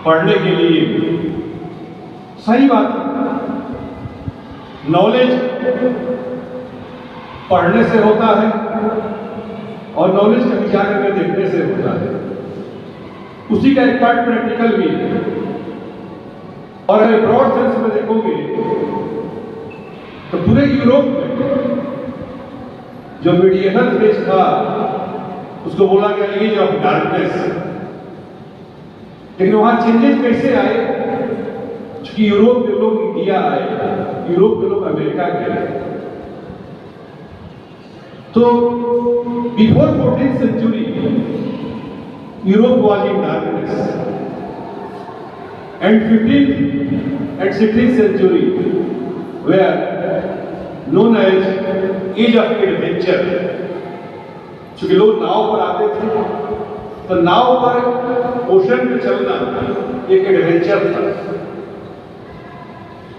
पढ़ने के लिए सही बात है। नॉलेज पढ़ने से होता है और नॉलेज कहीं जा करके देखने से होता है। उसी का एक पार्ट प्रैक्टिकल भी है। और अगर ब्रॉड सेंस में देखोगे तो पूरे यूरोप में जो मीडिएवल फेज था उसको बोला गया एज ऑफ डार्कनेस। लेकिन वहां चेंजेस कैसे आए? क्योंकि यूरोप के लोग इंडिया आए, यूरोप के लोग अमेरिका गए। तो before 14th century Europe was in darkness, and 15th and 16th century were known as age of adventure। क्योंकि लोग नाव पर आते थे तो नाव पर ओशन पे चलना एक एडवेंचर था।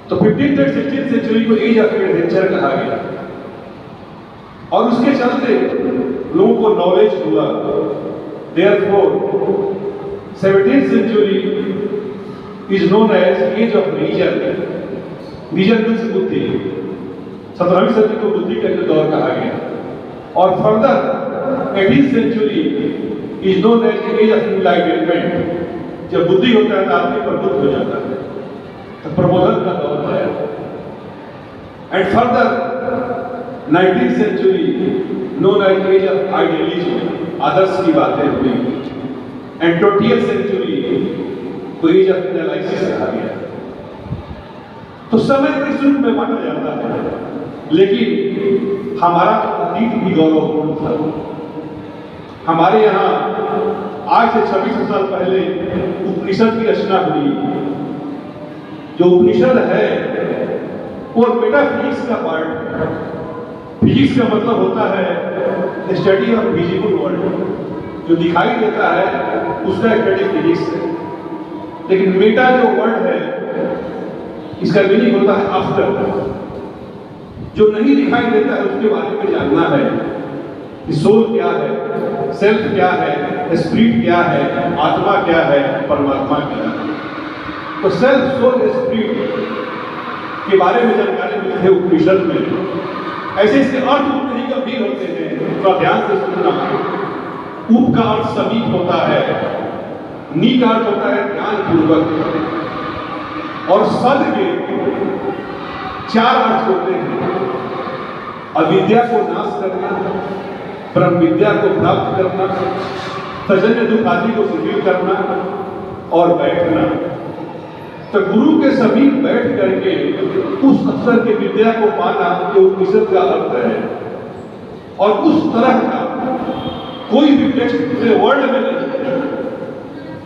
तो 15th और 16th सेंचुरी को एज ऑफ एडवेंचर कहा गया और उसके चलते लोगों को नॉलेज हुआ। Therefore 17th century is known as age of reason. Reason means बुद्धि। 17वीं सदी को बुद्धि का दौर कहा गया। और further 18th century is known as age of enlightenment. जब बुद्धि होता है तो आदमी प्रबुद्ध हो जाता है, तो प्रबोधन का दौर आया। And further 19th century known as age of idealism. आदर्श की बातें हुई। एंड 20th सेंचुरी को एज ऑफ एनालिसिस कहा गया। तो समय के रूप में माना जाता है, लेकिन हमारा अतीत भी गौरवपूर्ण था। हमारे यहाँ आज से 2600 साल पहले उपनिषद की रचना हुई। जो उपनिषद है वो मेटाफिजिक्स का पार्ट है। फिजिक्स का मतलब होता है स्टडी ऑफ विजिबल वर्ल्ड। जो दिखाई देता है उसका स्टडी फिजिक्स है। लेकिन मेटा जो वर्ड है इसका मीनिंग होता है आफ्टर। जो नहीं दिखाई देता है उसके बारे में जानना है। सोल क्या है, सेल्फ क्या है, स्पिरिट क्या है, आत्मा क्या है, परमात्मा क्या है। तो सेल्फ, सोल, स्पिरिट के बारे में जानकारी मिलती है उपनिषद में। ऐसे इसके अर्थ उतने ही गंभीर होते हैं, तो ध्यान से सुनना। उप का अर्थ समीप होता है, नी का अर्थ होता है ध्यान पूर्वक, और सद के 4 अर्थ होते हैं। अविद्या को नाश करना, ब्रह्म विद्या को प्राप्त करना, तजन्य दुख आदि को शिथिल करना और बैठना। तो गुरु के समीप बैठ करके उस अवसर के विद्या को पाना ये उपनिषद का अर्थ है। और उस तरह का कोई भी टेक्स्ट पूरे वर्ल्ड में नहीं है।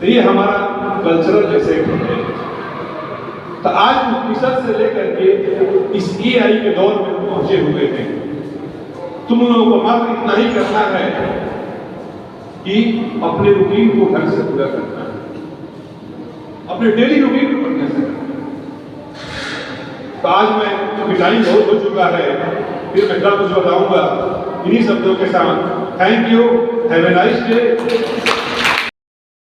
तो ये हमारा कल्चरल एसेट है। तो आज उपनिषद से लेकर के इस एआई के दौर में पहुंचे हुए हैं। तुम लोगों को मात्र इतना ही करना है कि अपने रूटीन को ढंग से पूरा करना है, अपने डेली रूटीन को ढंग से करना। तो आज मैं टाइम बहुत हो चुका है, फिर मैं कल कुछ बताऊंगा इन्हीं शब्दों के साथ। Thank you, have a nice day.